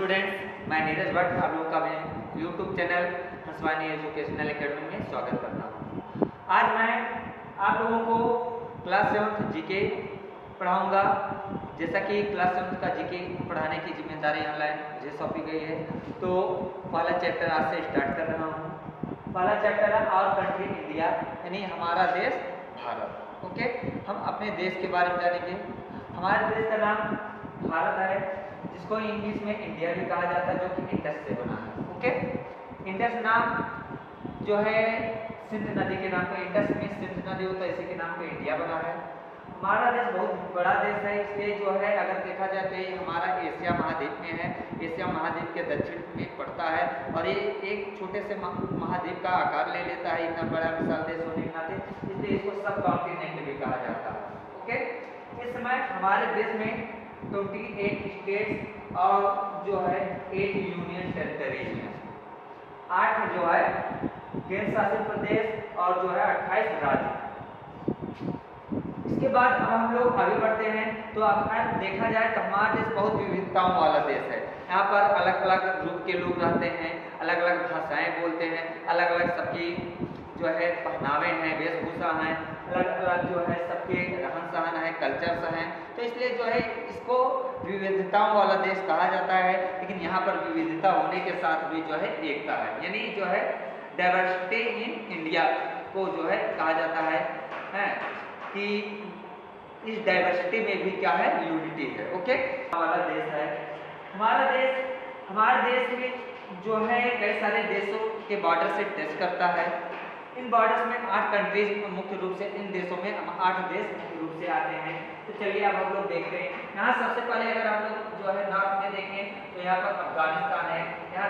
Students, मैं नीरज भट्ट आप लोगों का अपने YouTube channel Hanswani educational academy में स्वागत करता हूँ। आज मैं आप लोगों को क्लास 7 जीके पढ़ाऊँगा। जैसा कि क्लास 7 का जीके पढ़ाने की जिम्मेदारी ऑनलाइन मुझे सौंपी गई है, तो पहला चैप्टर आज से स्टार्ट कर रहा हूँ। पहला चैप्टर है आवर कंट्री इंडिया, यानी हमारा देश भारत। ओके, हम अपने देश के बारे में जानेंगे। हमारे देश का नाम भारत है, जिसको इंग्लिश में इंडिया भी कहा जाता है, जो कि इंडस से बना है। ओके, इंडस नाम जो है सिंध नदी के नाम पे, इंडस में सिंध नदी होता है, इसी के नाम पे इंडिया बना है। हमारा देश बहुत बड़ा देश है, इसलिए जो है अगर देखा जाए तो ये हमारा एशिया महाद्वीप में है। एशिया महाद्वीप के दक्षिण में पड़ता है और ये एक छोटे से महाद्वीप का आकार ले लेता है, इतना बड़ा विशाल देश होने के नाते, इसलिए इसको सब कॉन्टिनेंट भी कहा जाता है। ओके, इस समय हमारे देश में 28 स्टेट्स और जो है 8 यूनियन टेरिटरीज हैं। 8 जो है केंद्र शासित प्रदेश और जो है 28 राज्य। इसके बाद अब हम लोग आगे बढ़ते हैं, तो अगर देखा जाए तो हमारा देश बहुत विविधताओं वाला देश है। यहाँ पर अलग अलग ग्रुप के लोग रहते हैं, अलग अलग भाषाएं बोलते हैं, अलग अलग सबकी जो है पहनावे हैं, वेशभूषा हैं, अलग अलग जो है सबके रहन सहन है, कल्चर्स हैं। तो इसलिए जो है इसको विविधताओं वाला देश कहा जाता है। लेकिन यहाँ पर विविधता होने के साथ भी जो है एकता है, यानी जो है डाइवर्सिटी इन इंडिया को जो है कहा जाता है कि इस डाइवर्सिटी में भी क्या है, यूनिटी है। ओके, हमारा देश है। हमारे देश में जो है कई सारे देशों के बॉर्डर से टच करता है। इन बॉर्डर्स में 8 कंट्रीज मुख्य रूप से, इन देशों में 8 देश मुख्य रूप से आते हैं। तो चलिए अब हम लोग देखते हैं। यहाँ सबसे पहले अगर हम लोग जो है नॉर्थ में देखें तो यहाँ पर अफगानिस्तान है। यहाँ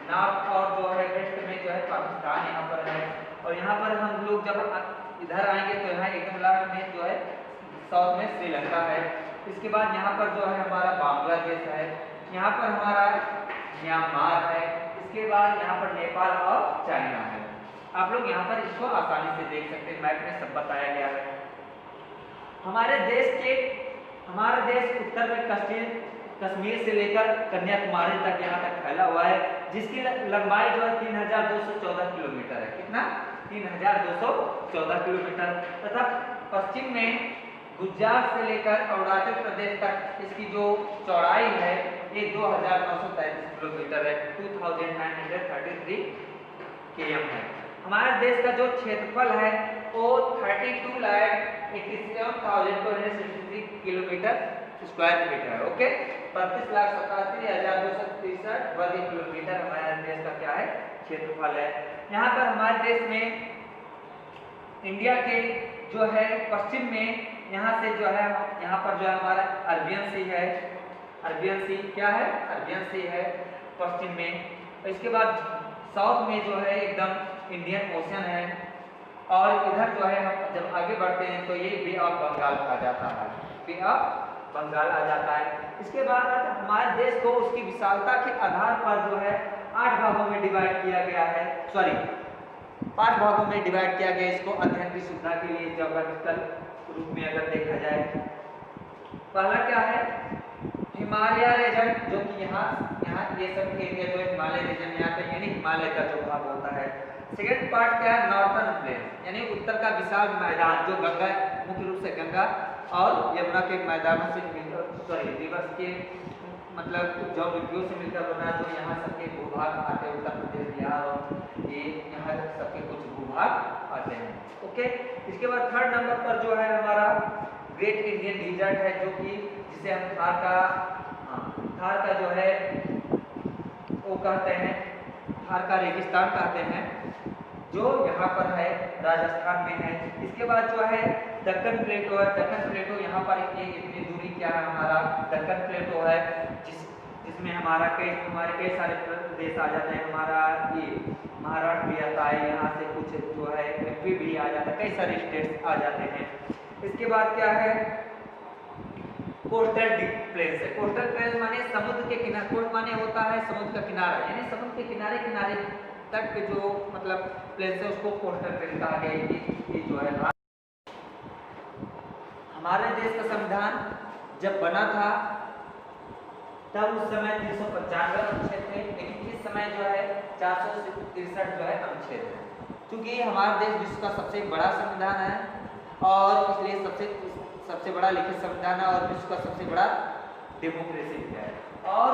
नॉर्थ और जो है वेस्ट में जो है पाकिस्तान यहाँ पर है। और यहाँ पर हम लोग जब इधर आएंगे तो यहाँ एकदम लास्ट में जो है साउथ में श्रीलंका है। इसके बाद यहाँ पर जो है हमारा बांग्लादेश है, यहाँ पर हमारा म्यांमार है, इसके बाद यहाँ पर नेपाल और चाइना है। आप लोग यहाँ पर इसको आसानी से देख सकते हैं, मैप में सब बताया गया है। हमारा देश उत्तर में कश्मीर से लेकर कन्याकुमारी तक यहाँ तक फैला हुआ है, जिसकी लंबाई जो है 3214 किलोमीटर है। कितना? 3214 किलोमीटर। तथा पश्चिम में गुजरात से लेकर अरुणाचल प्रदेश तक इसकी जो चौड़ाई है ये 2933 किलोमीटर है, 2933 km है। हमारे देश का जो क्षेत्रफल है वो 32,87,263 किलोमीटर स्क्वायर फीट है। ओके, 35,87,263 वर्ग किलोमीटर हमारे देश का क्या है, क्षेत्रफल है। यहाँ पर हमारे देश में इंडिया के जो है पश्चिम में यहाँ से जो है यहाँ पर जो है हमारा अरबियन सी है। अरबियन सी क्या है? अरबियन सी है पश्चिम में। इसके बाद साउथ में जो है एकदम इंडियन ओशन है। और इधर जो है हम जब आगे बढ़ते हैं तो ये बे ऑफ बंगाल आ जाता है, बे ऑफ बंगाल आ जाता है। इसके बाद हमारे देश को उसकी विशालता के आधार पर जो है 8 भागों में डिवाइड किया गया है, 5 भागों में डिवाइड किया गया। इसको अध्ययन की सुविधा के लिए ज्योग्राफिकल रूप में अगर देखा जाए, पहला क्या है, हिमालय रीजन, जो कि यहाँ ये सब एरिया जो हिमालय रीजन में आते हैं, यानी हिमालय का जो भाग होता है। सेकेंड पार्ट क्या है, नॉर्थर्न प्लेन, यानी उत्तर का विशाल मैदान, जो गंगा मुख्य रूप से गंगा और यमुना के मैदानों से रिवर्स के मतलब जो विधियों से मिलकर बना, जो यहाँ सबके भूभाग आते हैं, उत्तर प्रदेश, बिहार और ये यहाँ सबके कुछ भूभाग आते हैं। ओके, इसके बाद थर्ड नंबर पर जो है हमारा ग्रेट इंडियन डिजर्ट है, जो कि जिसे हम थार का जो है वो कहते हैं, थार का रेगिस्तान कहते हैं, जो यहाँ पर है राजस्थान में है। इसके बाद जो है दक्कन प्लेटो है। दक्कन प्लेटो यहाँ पर इतनी दूरी क्या है, हमारा दक्कन प्लेटो है, जिसमें हमारे कई सारे प्रदेश आ जाते हैं। हमारा ये महाराष्ट्र भी आता है, यहाँ से कुछ जो है एमपी भी आ जाता है, कई सारे स्टेट्स आ जाते हैं। इसके बाद क्या है, कोस्टल प्लेन्स है। कोस्टल प्लेन्स माने समुद्र के किनारे, कोस्ट माने होता है समुद्र का किनारा, यानी समुद्र के किनारे तक के जो मतलब प्लेन्स है उसको कोस्टल प्लेन कहा गया। ये जो है हमारे देश का संविधान जब बना था तब उस समय 395 अनुच्छेद थे, लेकिन इस समय जो है 463 जो है अनुच्छेद है। क्योंकि हमारा देश विश्व का सबसे बड़ा संविधान है और इसलिए सबसे बड़ा लिखित संविधान है और विश्व का सबसे बड़ा डेमोक्रेसी है। और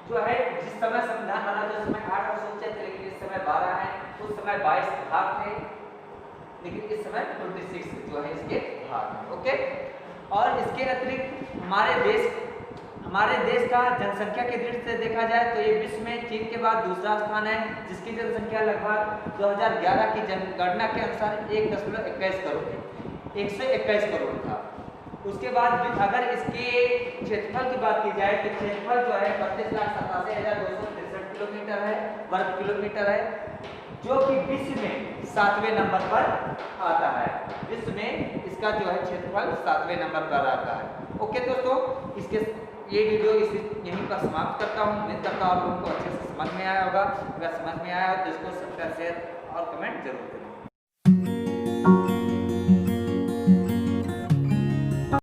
जो है जिस समय संविधान बना था उस समय 8 अनुच्छेद थे, लेकिन इस समय 12 है। उस समय 22 भाग थे, लेकिन इस समय 26 जो है इसके भाग हैं। ओके। और इसके अतिरिक्त हमारे देश का जनसंख्या की दृष्टि से देखा जाए तो ये विश्व में चीन के बाद दूसरा स्थान है, जिसकी जनसंख्या लगभग 2011 की जनगणना के अनुसार 121 करोड़ था। उसके बाद अगर इसके क्षेत्रफल की बात की जाए तो क्षेत्रफल जो है 32,87,263 किलोमीटर है, वर्ग किलोमीटर है, जो कि विश्व में 7वें नंबर पर आता है। विश्व में इसका जो है क्षेत्रफल 7वें नंबर पर आता है। ओके दोस्तों, ये वीडियो यहीं पर समाप्त करता हूँ। उम्मीद करता हूँ आप लोगों को अच्छे से समझ में आया होगा। अगर समझ में आया हो तो इसको सब्सक्राइब, शेयर और कमेंट जरूर करें।